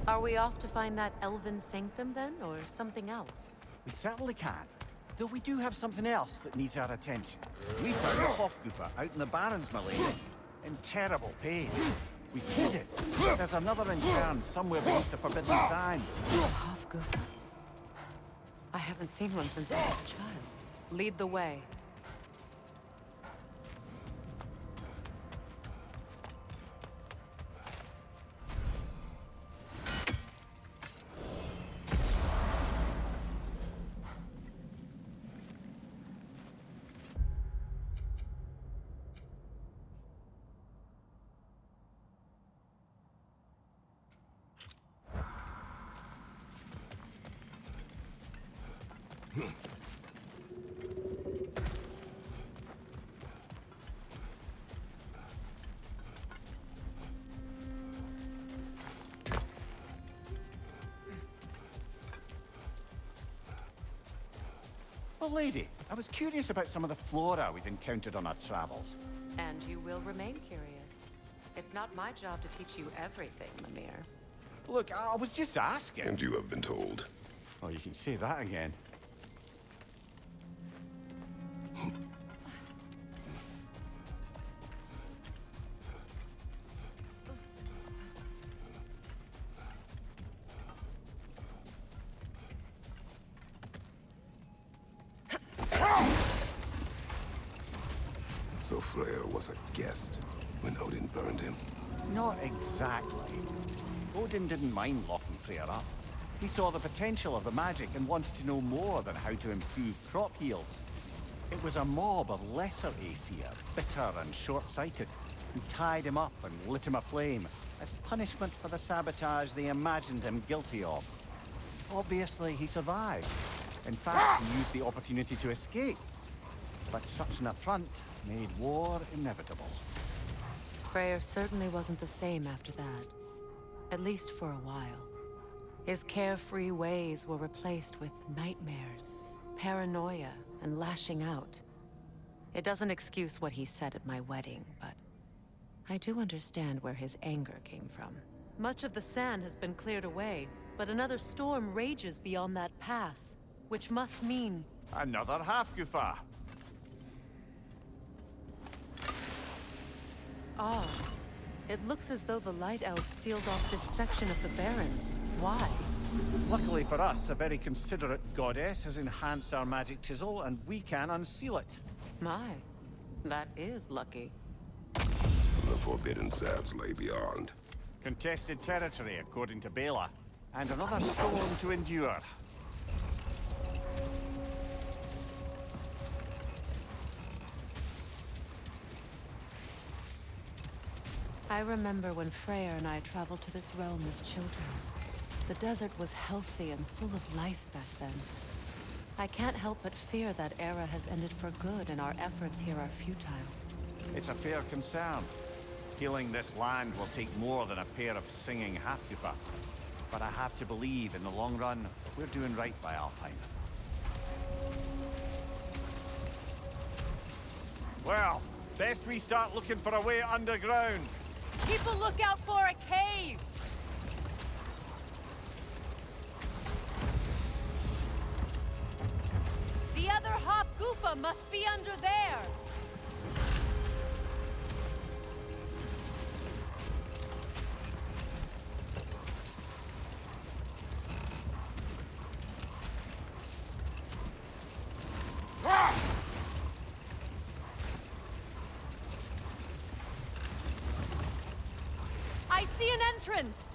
Are we off to find that elven sanctum then, or something else? We certainly can. Though we do have something else that needs our attention. We found a Hafgufa out in the Barrens, my lady. In terrible pain. We hid it. There's another in turn somewhere beneath the Forbidden Sands. Hafgufa? I haven't seen one since I was a child. Lead the way. Well, lady, I was curious about some of the flora we've encountered on our travels. And you will remain curious. It's not my job to teach you everything, Mimir. Look, I was just asking. And you have been told. Oh, you can say that again. So Freyr was a guest when Odin burned him. Not exactly. Odin didn't mind locking Freyr up. He saw the potential of the magic and wanted to know more than how to improve crop yields. It was a mob of lesser Aesir, bitter and short-sighted, who tied him up and lit him aflame as punishment for the sabotage they imagined him guilty of. Obviously, he survived. In fact, he used the opportunity to escape. But such an affront made war inevitable. Freyr certainly wasn't the same after that. At least for a while. His carefree ways were replaced with nightmares, paranoia, and lashing out. It doesn't excuse what he said at my wedding, but I do understand where his anger came from. Much of the sand has been cleared away, but another storm rages beyond that pass, which must mean... Another Hafgufa! Ah, it looks as though the Light Elves sealed off this section of the Barrens. Why? Luckily for us, a very considerate goddess has enhanced our magic chisel, and we can unseal it. My, that is lucky. The Forbidden Sands lay beyond. Contested territory, according to Bela, and another storm to endure. I remember when Freyr and I traveled to this realm as children. The desert was healthy and full of life back then. I can't help but fear that era has ended for good and our efforts here are futile. It's a fair concern. Healing this land will take more than a pair of singing Hafgufa. But I have to believe, in the long run, we're doing right by Alfheim. Well, best we start looking for a way underground. Keep a lookout for a cave! The other Hafgufa must be under there! I see an entrance!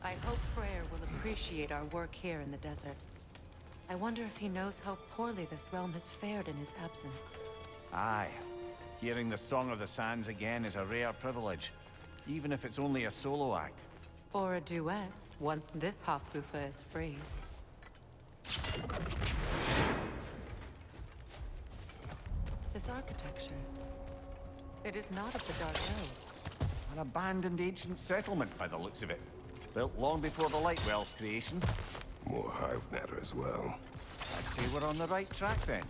I hope Freyr will appreciate our work here in the desert. I wonder if he knows how poorly this realm has fared in his absence. Aye. Hearing the Song of the Sands again is a rare privilege, even if it's only a solo act. Or a duet, once this Hafgufa is free. This architecture, it is not of the Dark Elves. An abandoned ancient settlement, by the looks of it. Built long before the Lightwell's creation. More hive matter as well. I'd say we're on the right track then.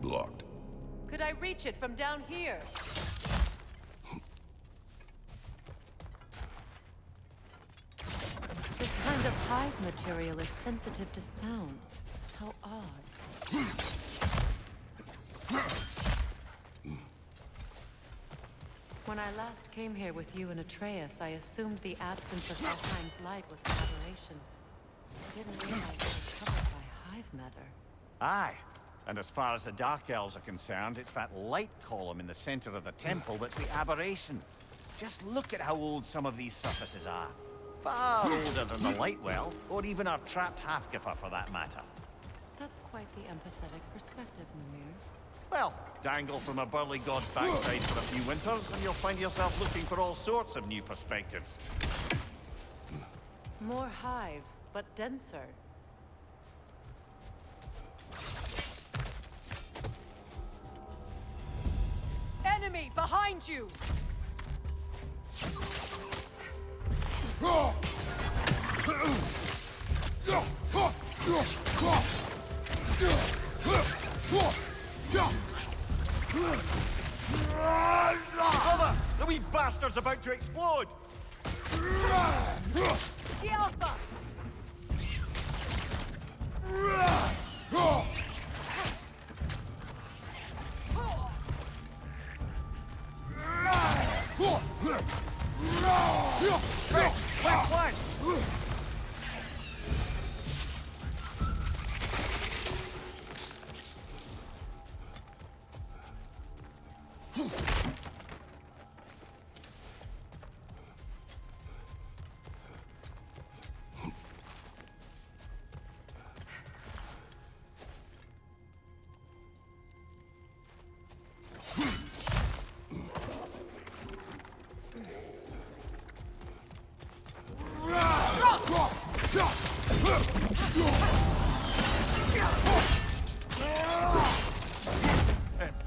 Blocked. Could I reach it from down here? This kind of hive material is sensitive to sound. How odd. When I last came here with you and Atreus, I assumed the absence of Valheim's light was an aberration. I didn't realize it was covered by hive matter. Aye. And as far as the Dark Elves are concerned, it's that light column in the center of the temple that's the aberration. Just look at how old some of these surfaces are. Far older than the light well, or even our trapped Hafgufa for that matter. That's quite the empathetic perspective, Mimir. Well, dangle from a burly god's backside for a few winters, and you'll find yourself looking for all sorts of new perspectives. More hive, but denser. Enemy behind you! Brother! The wee bastard's about to explode! The Alpha!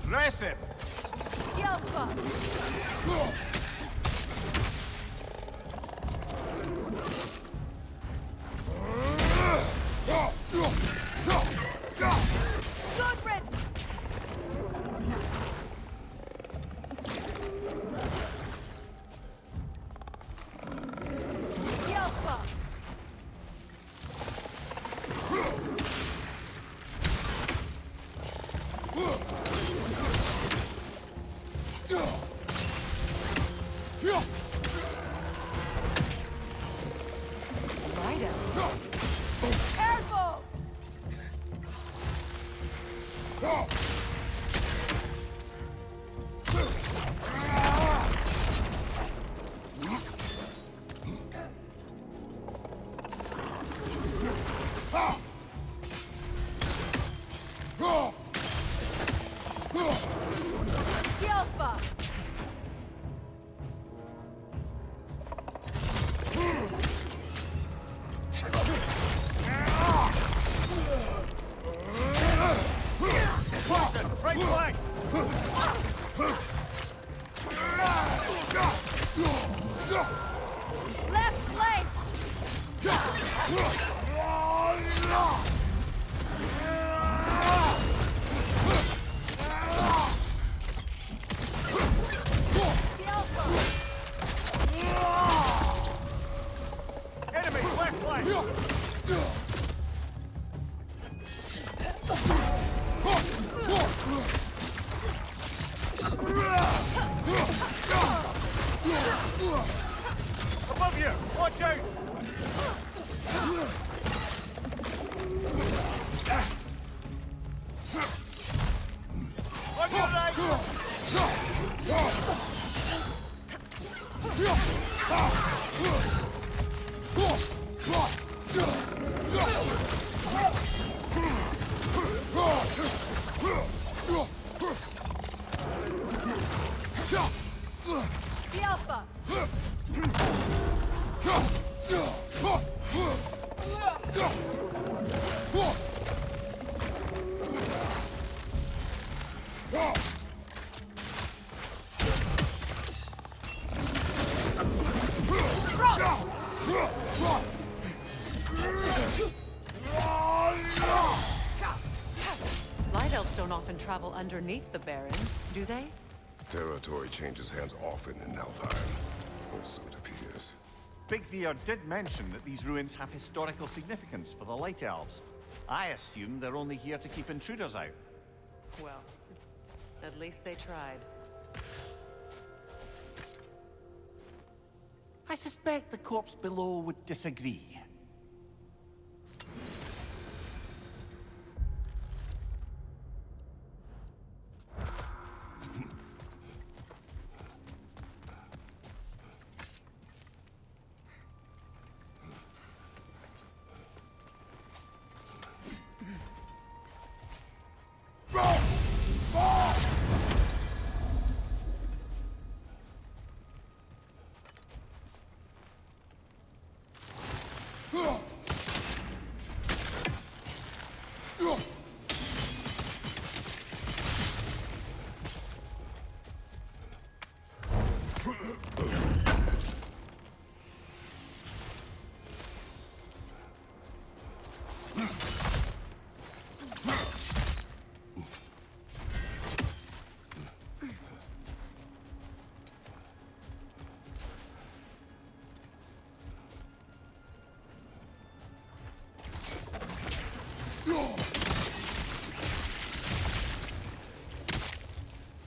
Impressive! The Alpha! Good riddance! The Alpha! Careful! The Alpha! Right flank! Left flank! The Alpha! Enemy, left flank! Above you! Watch out! The Alpha! Light elves don't often travel underneath the Barrens, do they? Territory changes hands often in Alfheim. Or so it appears. Big Veer did mention that these ruins have historical significance for the Light Elves. I assume they're only here to keep intruders out. Well, at least they tried. I suspect the corpse below would disagree.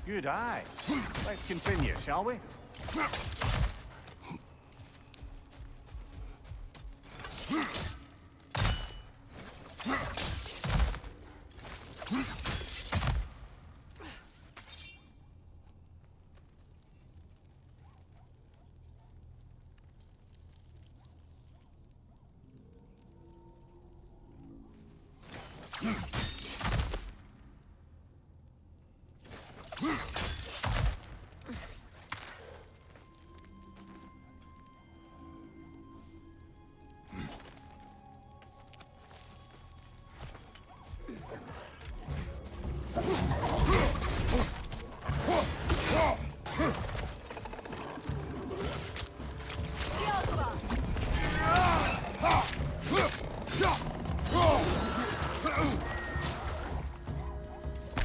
Good eye. Let's continue, shall we?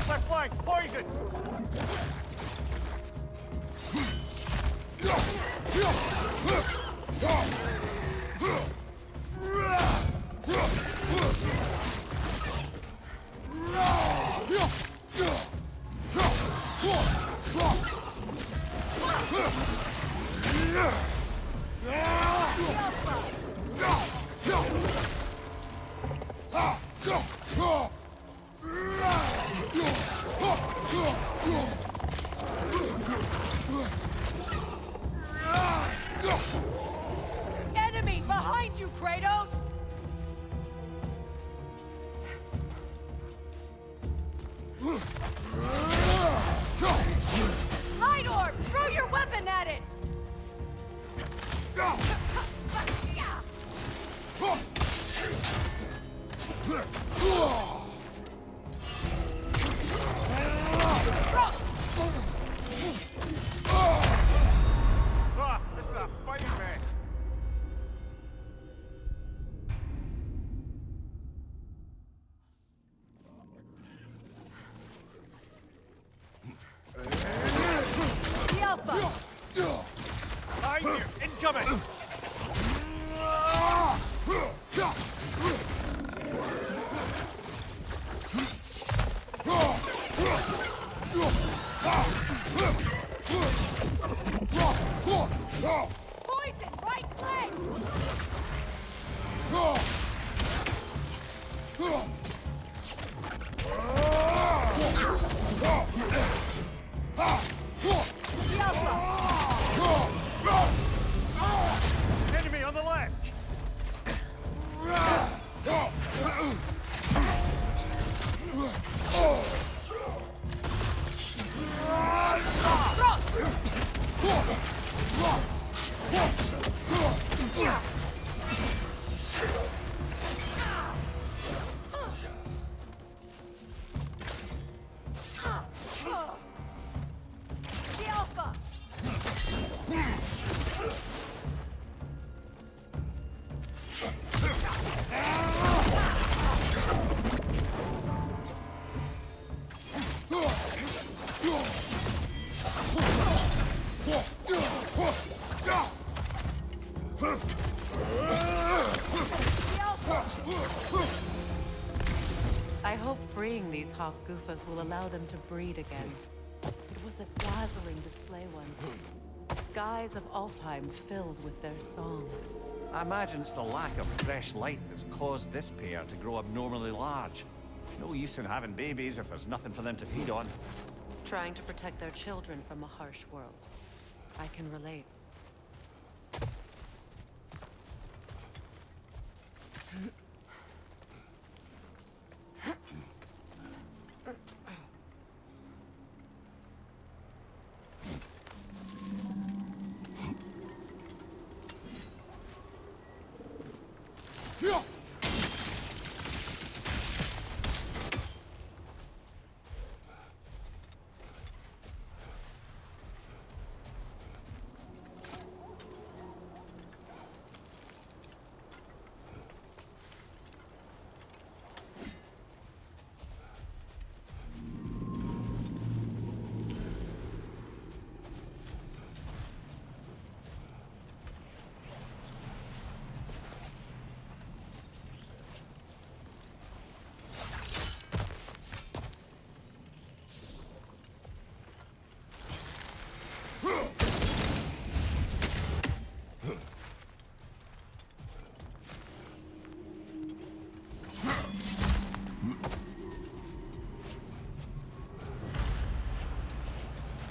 Left flank, poison! Enemy behind you, Kratos! Light orb! Throw your weapon at it! This is a fighting mess. The Alpha! Behind you, incoming! Freeing these Hafgufas will allow them to breed again. It was a dazzling display once. The skies of Alfheim filled with their song. I imagine it's the lack of fresh light that's caused this pair to grow abnormally large. No use in having babies if there's nothing for them to feed on. Trying to protect their children from a harsh world. I can relate.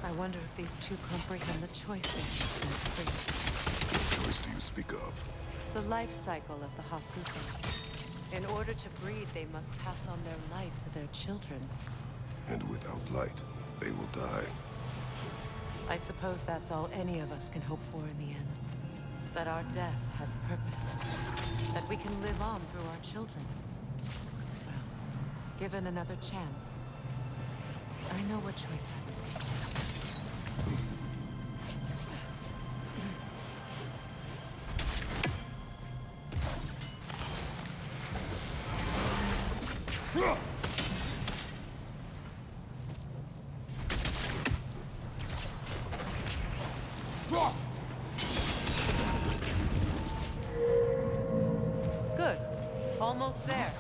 I wonder if these two comprehend the choices just made. What choice do you speak of? The life cycle of the Hafgufa. In order to breed, they must pass on their light to their children. And without light, they will die. I suppose that's all any of us can hope for in the end. That our death has purpose. That we can live on through our children. Well, given another chance, I know what choice I would make. Good. Almost there.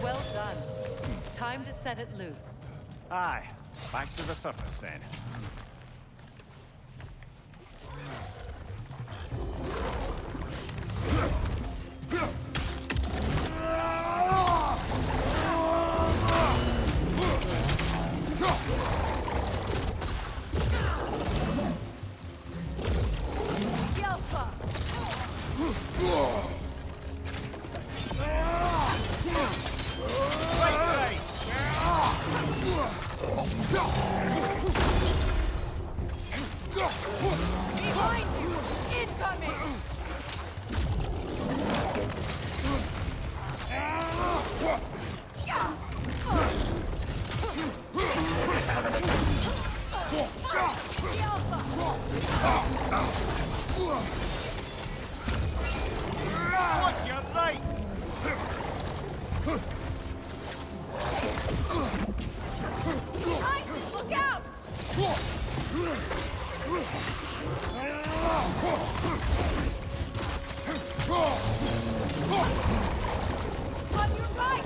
Well done. Time to set it loose. Aye, back to the surface then. Behind you! Incoming! Watch your right! Look out! On your right!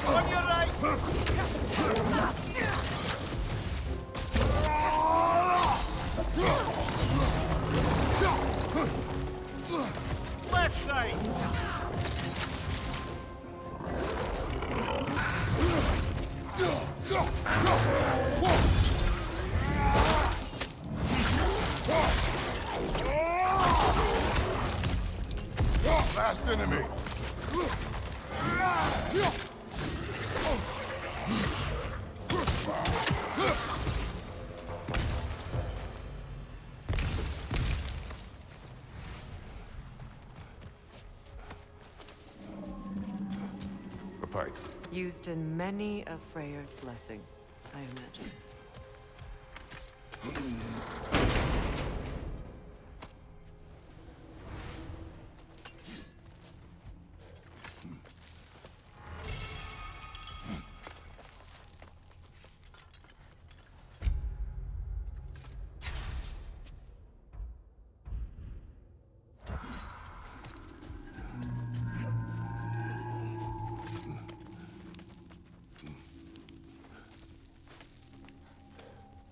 On your right! Left side! Last enemy! A pint. Used in many of Freyr's blessings, I imagine.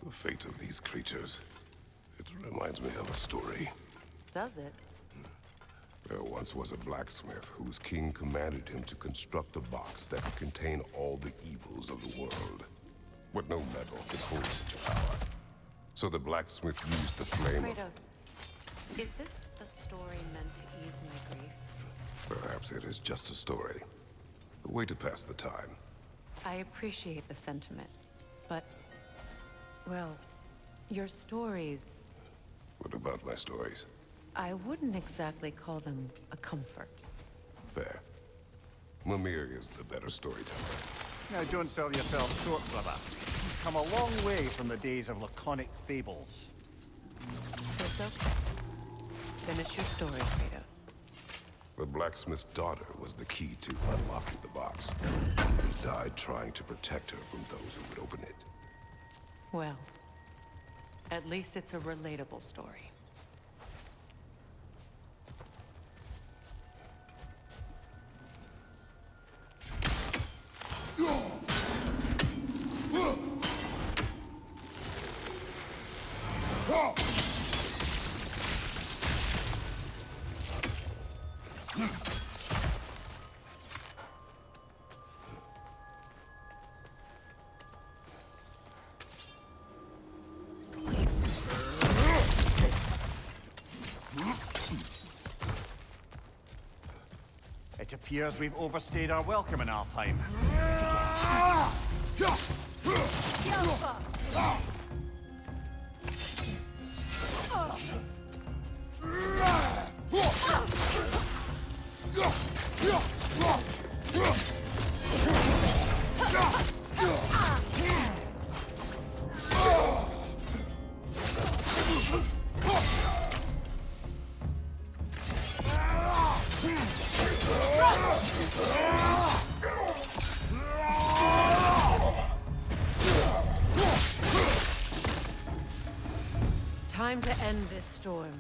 The fate of these creatures, it reminds me of a story. Does it? There once was a blacksmith whose king commanded him to construct a box that could contain all the evils of the world. But no metal could hold such a power. So the blacksmith used the flame of... Kratos, is this a story meant to ease my grief? Perhaps it is just a story. A way to pass the time. I appreciate the sentiment, but... well, your stories... What about my stories? I wouldn't exactly call them a comfort. Fair. Mimir is the better storyteller. Now don't sell yourself short, brother. You've come a long way from the days of laconic fables. It's okay. Finish your story, Kratos. The blacksmith's daughter was the key to unlocking the box. He died trying to protect her from those who would open it. Well, at least it's a relatable story. It appears we've overstayed our welcome in Alfheim. Time to end this storm.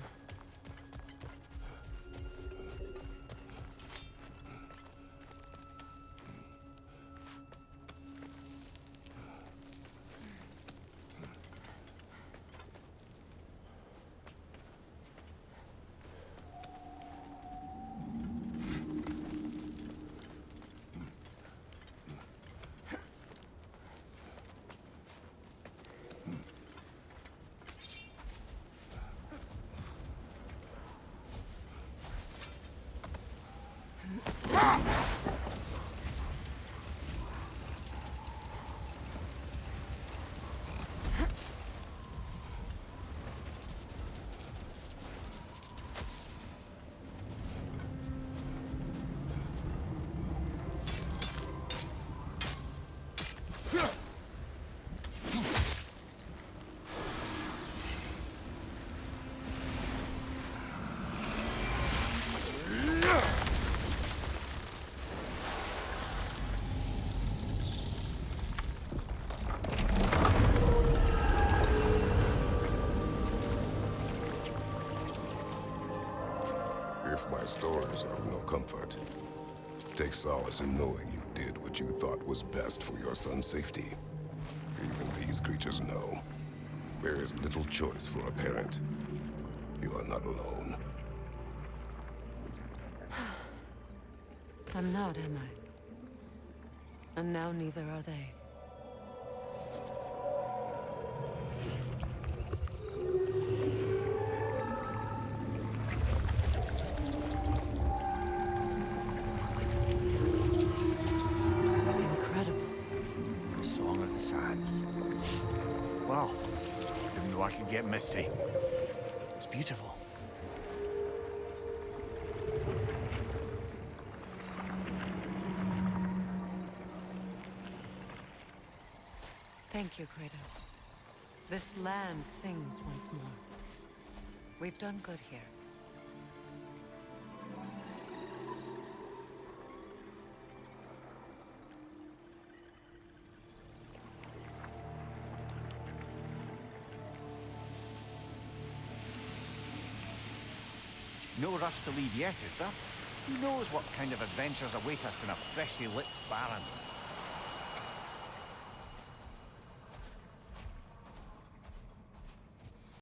If my stories are of no comfort, take solace in knowing you did what you thought was best for your son's safety. Even these creatures know. There is little choice for a parent. You are not alone. I'm not, am I? And now neither are they. Wow, didn't know I could get misty. It's beautiful. Thank you, Kratos. This land sings once more. We've done good here. No rush to leave yet, is there? Who knows what kind of adventures await us in a freshly lit Barrens?